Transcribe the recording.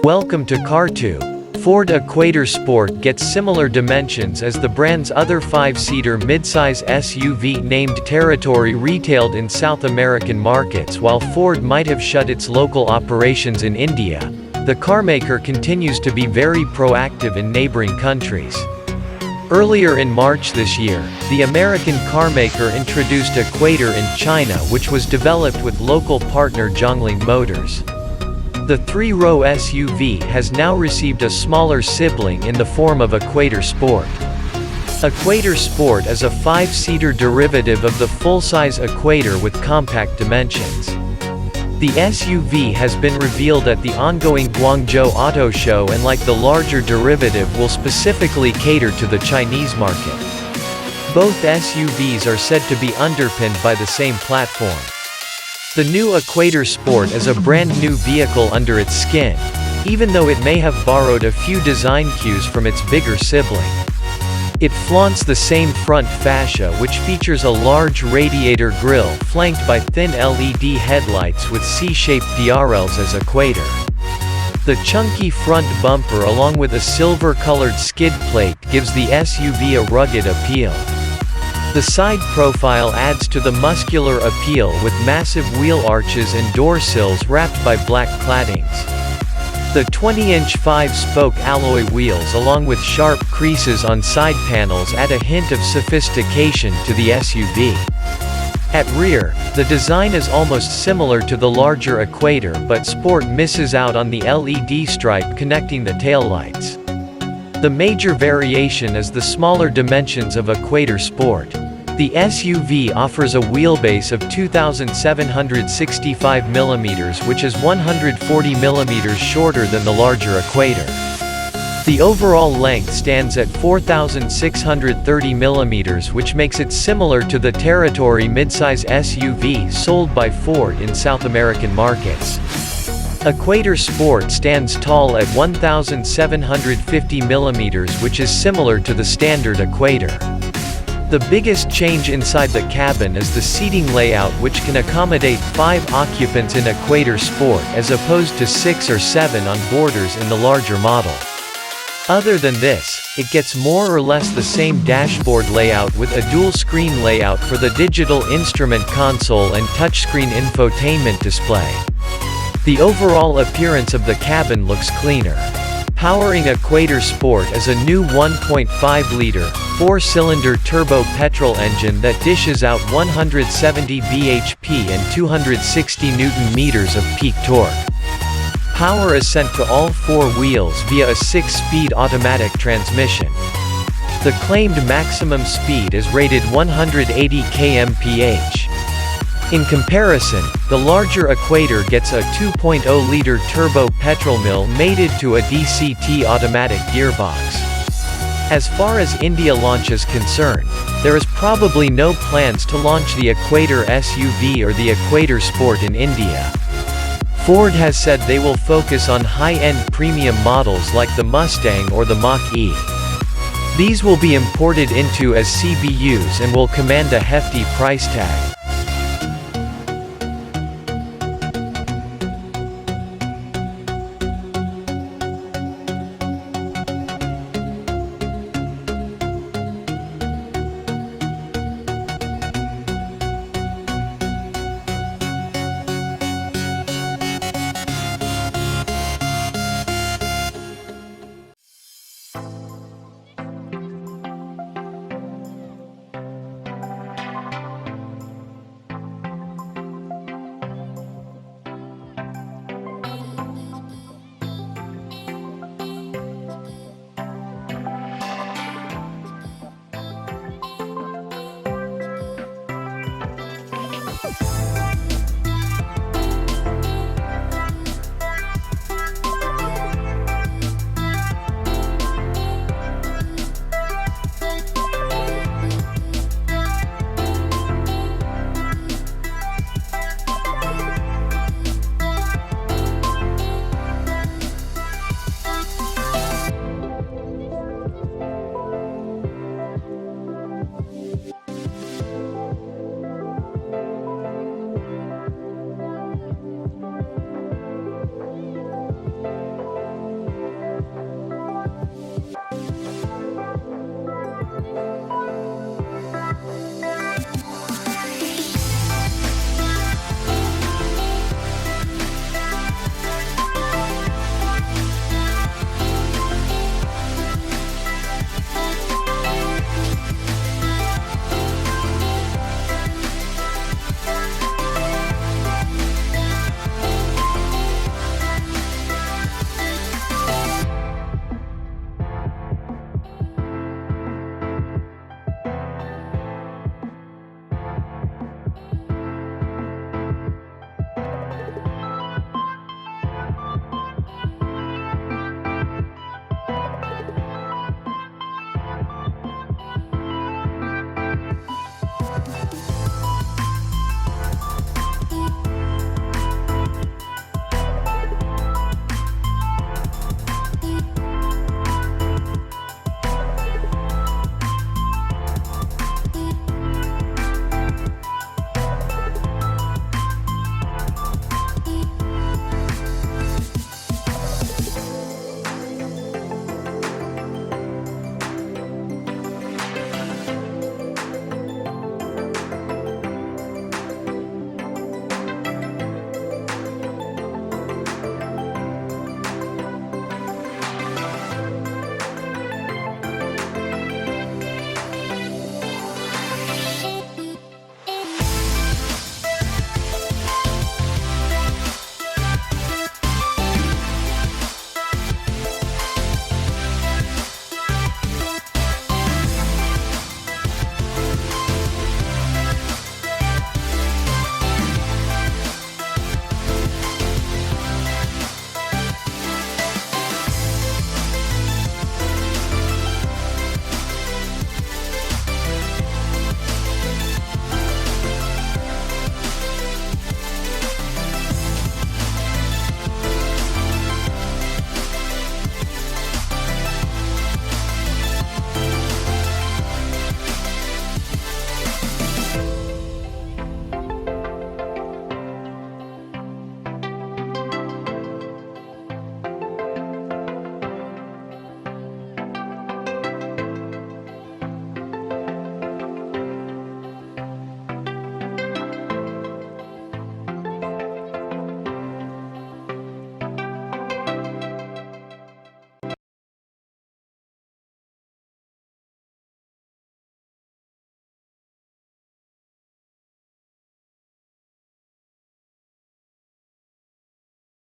Welcome to Car2. Ford Equator Sport gets similar dimensions as the brand's other 5-seater midsize SUV named Territory retailed in South American markets. While Ford might have shut its local operations in India, the carmaker continues to be very proactive in neighboring countries. Earlier in March this year, the American carmaker introduced Equator in China, which was developed with local partner Zhongling Motors. The 3-row SUV has now received a smaller sibling in the form of Equator Sport. Equator Sport is a 5-seater derivative of the full-size Equator with compact dimensions. The SUV has been revealed at the ongoing Guangzhou Auto Show and, like the larger derivative, will specifically cater to the Chinese market. Both SUVs are said to be underpinned by the same platform. The new Equator Sport is a brand new vehicle under its skin, even though it may have borrowed a few design cues from its bigger sibling. It flaunts the same front fascia, which features a large radiator grille flanked by thin LED headlights with C-shaped DRLs as Equator. The chunky front bumper along with a silver-colored skid plate gives the SUV a rugged appeal. The side profile adds to the muscular appeal with massive wheel arches and door sills wrapped by black claddings. The 20-inch 5-spoke alloy wheels along with sharp creases on side panels add a hint of sophistication to the SUV. At rear, the design is almost similar to the larger Equator, but Sport misses out on the LED stripe connecting the taillights. The major variation is the smaller dimensions of Equator Sport. The SUV offers a wheelbase of 2,765 mm, which is 140 mm shorter than the larger Equator. The overall length stands at 4,630 mm, which makes it similar to the Territory midsize SUV sold by Ford in South American markets. Equator Sport stands tall at 1,750 mm, which is similar to the standard Equator. The biggest change inside the cabin is the seating layout, which can accommodate 5 occupants in Equator Sport as opposed to 6 or 7 on boarders in the larger model. Other than this, it gets more or less the same dashboard layout with a dual-screen layout for the digital instrument console and touchscreen infotainment display. The overall appearance of the cabin looks cleaner. Powering Equator Sport is a new 1.5-liter, 4-cylinder turbo petrol engine that dishes out 170 bhp and 260 Nm of peak torque. Power is sent to all 4 wheels via a 6-speed automatic transmission. The claimed maximum speed is rated 180 km/h. In comparison, the larger Equator gets a 2.0-liter turbo petrol mill mated to a DCT automatic gearbox. As far as India launch is concerned, there is probably no plans to launch the Equator SUV or the Equator Sport in India. Ford has said they will focus on high-end premium models like the Mustang or the Mach-E. These will be imported into as CBUs and will command a hefty price tag.